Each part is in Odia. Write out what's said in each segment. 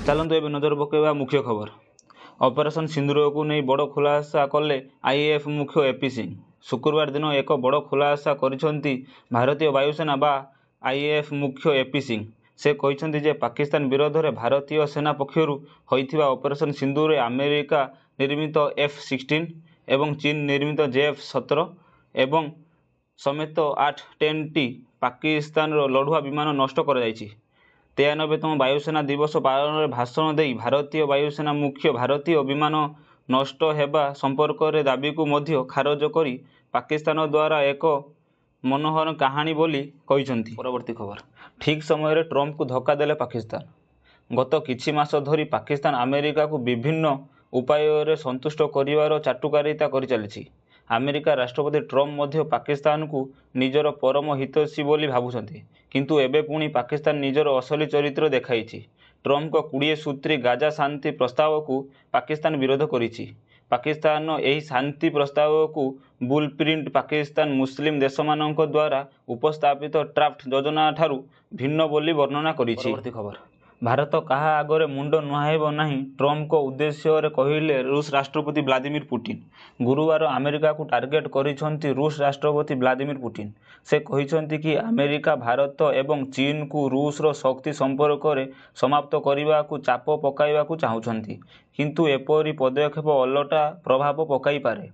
ଚାଲନ୍ତୁ ଏବେ ନଜର ପକାଇବା ମୁଖ୍ୟ ଖବର। ଅପରେସନ୍ ସିନ୍ଦୁରକୁ ନେଇ ବଡ଼ ଖୁଲାସା କଲେ ଆଇଏଏଫ୍ ମୁଖ୍ୟ ଏପି ସିଂ। ଶୁକ୍ରବାର ଦିନ ଏକ ବଡ଼ ଖୁଲାସା କରିଛନ୍ତି ଭାରତୀୟ ବାୟୁସେନା ବା ଆଇଏଏଫ୍ ମୁଖ୍ୟ ଏପି ସିଂ। ସେ କହିଛନ୍ତି ଯେ ପାକିସ୍ତାନ ବିରୋଧରେ ଭାରତୀୟ ସେନା ପକ୍ଷରୁ ହୋଇଥିବା ଅପରେସନ୍ ସିନ୍ଦୁରରେ ଆମେରିକା ନିର୍ମିତ F-16 ଏବଂ ଚୀନ ନିର୍ମିତ JF-17 ଏବଂ ସମେତ 8-10ଟି ପାକିସ୍ତାନର ଲଢୁଆ ବିମାନ ନଷ୍ଟ କରାଯାଇଛି। 93ତମ ବାୟୁସେନା ଦିବସ ପାଳନରେ ଭାଷଣ ଦେଇ ଭାରତୀୟ ବାୟୁସେନା ମୁଖ୍ୟ ଭାରତୀୟ ବିମାନ ନଷ୍ଟ ହେବା ସମ୍ପର୍କରେ ଦାବିକୁ ମଧ୍ୟ ଖାରଜ କରି ପାକିସ୍ତାନ ଦ୍ୱାରା ଏକ ମନୋହର କାହାଣୀ ବୋଲି କହିଛନ୍ତି। ପରବର୍ତ୍ତୀ ଖବର। ଠିକ୍ ସମୟରେ ଟ୍ରମ୍ପଙ୍କୁ ଧକ୍କା ଦେଲେ ପାକିସ୍ତାନ। ଗତ କିଛି ମାସ ଧରି ପାକିସ୍ତାନ ଆମେରିକାକୁ ବିଭିନ୍ନ ଉପାୟରେ ସନ୍ତୁଷ୍ଟ କରିବାର ଚାଟୁକାରିତା କରିଚାଲିଛି। ଆମେରିକା ରାଷ୍ଟ୍ରପତି ଟ୍ରମ୍ପ ମଧ୍ୟ ପାକିସ୍ତାନକୁ ନିଜର ପରମ ହିତୈଷୀ ବୋଲି ଭାବୁଛନ୍ତି। କିନ୍ତୁ ଏବେ ପୁଣି ପାକିସ୍ତାନ ନିଜର ଅସଲି ଚରିତ୍ର ଦେଖାଇଛି। ଟ୍ରମ୍ପଙ୍କ 20 ସୂତ୍ରୀ ଗାଜା ଶାନ୍ତି ପ୍ରସ୍ତାବକୁ ପାକିସ୍ତାନ ବିରୋଧ କରିଛି। ପାକିସ୍ତାନ ଏହି ଶାନ୍ତି ପ୍ରସ୍ତାବକୁ ବୁଲ୍ ପ୍ରିଣ୍ଟ ପାକିସ୍ତାନ ମୁସଲିମ ଦେଶମାନଙ୍କ ଦ୍ୱାରା ଉପସ୍ଥାପିତ ଡ୍ରାଫ୍ଟ ଯୋଜନାଠାରୁ ଭିନ୍ନ ବୋଲି ବର୍ଣ୍ଣନା କରିଛି। ପରବର୍ତ୍ତୀ ଖବର। ଭାରତ କାହା ଆଗରେ ମୁଣ୍ଡ ନୁଆଁଇବ ନାହିଁ ଟ୍ରମ୍ପଙ୍କ ଉଦ୍ଦେଶ୍ୟରେ କହିଲେ ରୁଷ ରାଷ୍ଟ୍ରପତି ଭ୍ଲାଦିମିର ପୁଟିନ। ଗୁରୁବାର ଆମେରିକାକୁ ଟାର୍ଗେଟ କରିଛନ୍ତି ରୁଷ ରାଷ୍ଟ୍ରପତି ଭ୍ଲାଦିମିର ପୁଟିନ। ସେ କହିଛନ୍ତି କି ଆମେରିକା ଭାରତ ଏବଂ ଚୀନକୁ ରୁଷର ଶକ୍ତି ସମ୍ପର୍କରେ ସମାପ୍ତ କରିବାକୁ ଚାପ ପକାଇବାକୁ ଚାହୁଁଛନ୍ତି, କିନ୍ତୁ ଏପରି ପଦକ୍ଷେପ ଓଲଟା ପ୍ରଭାବ ପକାଇପାରେ।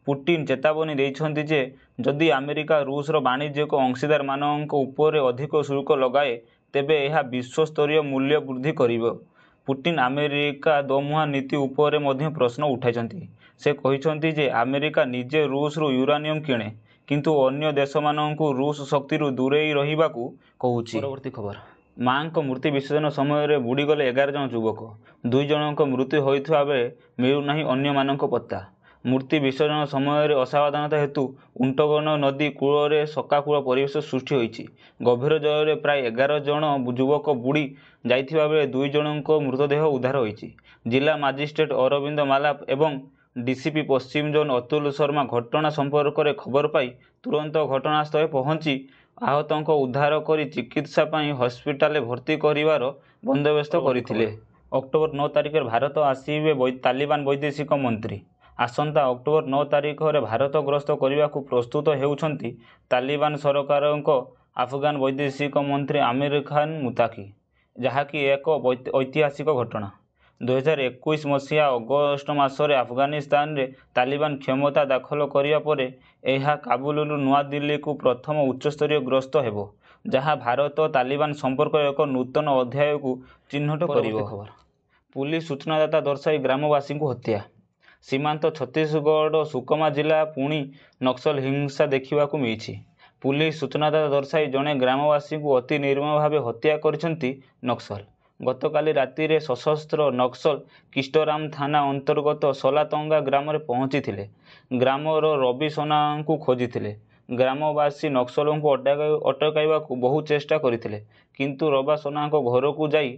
ପୁଟିନ ଚେତାବନୀ ଦେଇଛନ୍ତି ଯେ ଯଦି ଆମେରିକା ରୁଷର ବାଣିଜ୍ୟିକ ଅଂଶୀଦାରମାନଙ୍କ ଉପରେ ଅଧିକ ଶୁଳ୍କ ଲଗାଏ ତେବେ ଏହା ବିଶ୍ୱସ୍ତରୀୟ ମୂଲ୍ୟ ବୃଦ୍ଧି କରିବ। ପୁଟିନ ଆମେରିକା ଦୋମୁହାଁ ନୀତି ଉପରେ ମଧ୍ୟ ପ୍ରଶ୍ନ ଉଠାଇଛନ୍ତି। ସେ କହିଛନ୍ତି ଯେ ଆମେରିକା ନିଜେ ରୁଷରୁ ୟୁରାନିୟମ୍ କିଣେ, କିନ୍ତୁ ଅନ୍ୟ ଦେଶମାନଙ୍କୁ ରୁଷ ଶକ୍ତିରୁ ଦୂରେଇ ରହିବାକୁ କହୁଛି। ପରବର୍ତ୍ତୀ ଖବର। ମାଙ୍କ ମୂର୍ତ୍ତି ବିସର୍ଜନ ସମୟରେ ବୁଡ଼ିଗଲେ 11 ଜଣ ଯୁବକ। 2 ଜଣଙ୍କ ମୃତ୍ୟୁ ହୋଇଥିବା ବେଳେ ମିଳୁନାହିଁ ଅନ୍ୟମାନଙ୍କ ପତ୍ତା। ମୂର୍ତ୍ତି ବିସର୍ଜନ ସମୟରେ ଅସାବଧାନତା ହେତୁ ଉଣ୍ଟଗଣ ନଦୀ କୂଳରେ ଶୋକାକୁଳ ପରିବେଶ ସୃଷ୍ଟି ହୋଇଛି। ଗଭୀର ଜଳରେ ପ୍ରାୟ 11 ଜଣ ଯୁବକ ବୁଡ଼ି ଯାଇଥିବା ବେଳେ 2 ଜଣଙ୍କ ମୃତଦେହ ଉଦ୍ଧାର ହୋଇଛି। ଜିଲ୍ଲା ମାଜିଷ୍ଟ୍ରେଟ ଅରବିନ୍ଦ ମାଲାପ ଏବଂ ଡିସିପି ପଶ୍ଚିମ ଜୋନ୍ ଅତୁଲ ଶର୍ମା ଘଟଣା ସମ୍ପର୍କରେ ଖବର ପାଇ ତୁରନ୍ତ ଘଟଣାସ୍ଥଳରେ ପହଞ୍ଚି ଆହତଙ୍କ ଉଦ୍ଧାର କରି ଚିକିତ୍ସା ପାଇଁ ହସ୍ପିଟାଲରେ ଭର୍ତ୍ତି କରିବାର ବନ୍ଦୋବସ୍ତ କରିଥିଲେ। ଅକ୍ଟୋବର 9 ତାରିଖରେ ଭାରତ ଆସିବେ ତାଲିବାନ ବୈଦେଶିକ ମନ୍ତ୍ରୀ। ଆସନ୍ତା ଅକ୍ଟୋବର 9 ତାରିଖରେ ଭାରତ ଗସ୍ତ କରିବାକୁ ପ୍ରସ୍ତୁତ ହେଉଛନ୍ତି ତାଲିବାନ ସରକାରଙ୍କ ଆଫଗାନ ବୈଦେଶିକ ମନ୍ତ୍ରୀ ଆମିର ଖାନ ମୁତାକି, ଯାହାକି ଏକ ଐତିହାସିକ ଘଟଣା। 2021 ମସିହା ଅଗଷ୍ଟ ମାସରେ ଆଫଗାନିସ୍ତାନରେ ତାଲିବାନ କ୍ଷମତା ଦଖଲ କରିବା ପରେ ଏହା କାବୁଲରୁ ନୂଆଦିଲ୍ଲୀକୁ ପ୍ରଥମ ଉଚ୍ଚସ୍ତରୀୟ ଗସ୍ତ ହେବ, ଯାହା ଭାରତ ତାଲିବାନ ସମ୍ପର୍କରେ ଏକ ନୂତନ ଅଧ୍ୟାୟକୁ ଚିହ୍ନଟ କରିବ। ପୁଲିସ ସୂଚନାଦାତା ଦର୍ଶାଇ ଗ୍ରାମବାସୀଙ୍କୁ ହତ୍ୟା। ସୀମାନ୍ତ ଛତିଶଗଡ଼ ସୁକମା ଜିଲ୍ଲା ପୁଣି ନକ୍ସଲ ହିଂସା ଦେଖିବାକୁ ମିଳିଛି। ପୁଲିସ ସୂଚନାଦାତା ଦର୍ଶାଇ ଜଣେ ଗ୍ରାମବାସୀଙ୍କୁ ଅତି ନିର୍ମମ ଭାବେ ହତ୍ୟା କରିଛନ୍ତି ନକ୍ସଲ। ଗତକାଲି ରାତିରେ ସଶସ୍ତ୍ର ନକ୍ସଲ କିଷ୍ଟରାମ ଥାନା ଅନ୍ତର୍ଗତ ସଲାତଙ୍ଗା ଗ୍ରାମରେ ପହଞ୍ଚିଥିଲେ। ଗ୍ରାମର ରବି ସୋନାଙ୍କୁ ଖୋଜିଥିଲେ। ଗ୍ରାମବାସୀ ନକ୍ସଲଙ୍କୁ ଅଟକାଇବାକୁ ବହୁ ଚେଷ୍ଟା କରିଥିଲେ, କିନ୍ତୁ ରବା ସୋନାଙ୍କ ଘରକୁ ଯାଇ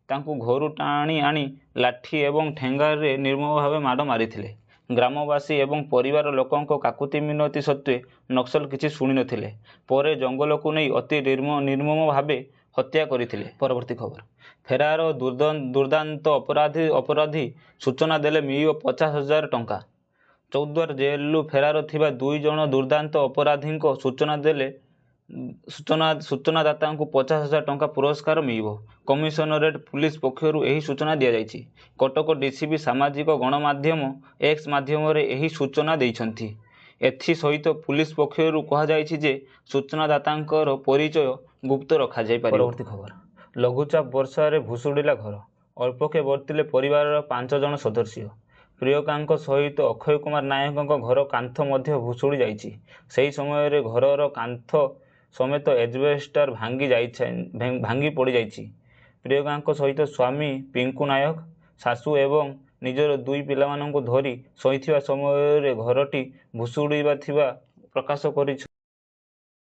ତାଙ୍କୁ ଘରୁ ଟାଣି ଆଣି ଲାଠି ଏବଂ ଠେଙ୍ଗାରେ ନିର୍ମମ ଭାବେ ମାଡ଼ ମାରିଥିଲେ। ଗ୍ରାମବାସୀ ଏବଂ ପରିବାର ଲୋକଙ୍କ କାକୁତି ମିନତି ସତ୍ତ୍ୱେ ନକ୍ସଲ କିଛି ଶୁଣିନଥିଲେ। ପରେ ଜଙ୍ଗଲକୁ ନେଇ ଅତି ନିର୍ମମ ଭାବେ ହତ୍ୟା କରିଥିଲେ। ପରବର୍ତ୍ତୀ ଖବର। ଫେରାର ଦୁର୍ଦାନ୍ତ ଅପରାଧୀ ସୂଚନା ଦେଲେ ମିଳିବ 50,000 ଟଙ୍କା। ଚୌଦ୍ୱାର ଜେଲରୁ ଫେରାର ଥିବା 2 ଜଣ ଦୁର୍ଦାନ୍ତ ଅପରାଧୀଙ୍କ ସୂଚନାଦାତାଙ୍କୁ 50,000 ଟଙ୍କା ପୁରସ୍କାର ମିଳିବ। କମିଶନରେଟ୍ ପୁଲିସ ପକ୍ଷରୁ ଏହି ସୂଚନା ଦିଆଯାଇଛି। କଟକ ଡିସିପି ସାମାଜିକ ଗଣମାଧ୍ୟମ ଏକ୍ସ ମାଧ୍ୟମରେ ଏହି ସୂଚନା ଦେଇଛନ୍ତି। ଏଥିସହିତ ପୁଲିସ ପକ୍ଷରୁ କୁହାଯାଇଛି ଯେ ସୂଚନାଦାତାଙ୍କର ପରିଚୟ ଗୁପ୍ତ ରଖାଯାଇପାରିବ। ପରବର୍ତ୍ତୀ ଖବର। ଲଘୁଚାପ ବର୍ଷାରେ ଭୁଶୁଡ଼ିଲା ଘର। ଅଳ୍ପକେ ବର୍ତ୍ତିଲେ ପରିବାରର 5 ଜଣ ସଦସ୍ୟ। ପ୍ରିୟଙ୍କାଙ୍କ ସହିତ ଅକ୍ଷୟ କୁମାର ନାୟକଙ୍କ ଘର କାନ୍ଥ ମଧ୍ୟ ଭୁଶୁଡ଼ି ଯାଇଛି। ସେହି ସମୟରେ ଘରର କାନ୍ଥ ସମେତ ଏଜବେଷ୍ଟର ଭାଙ୍ଗି ପଡ଼ିଯାଇଛି। ପ୍ରିୟଙ୍କାଙ୍କ ସହିତ ସ୍ୱାମୀ ପିଙ୍କୁ ନାୟକ, ଶାଶୁ ଏବଂ ନିଜର 2 ପିଲାମାନଙ୍କୁ ଧରି ଶୋଇଥିବା ସମୟରେ ଘରଟି ଭୁଶୁଡ଼ିଥିବା ପ୍ରକାଶ କରିଛନ୍ତି।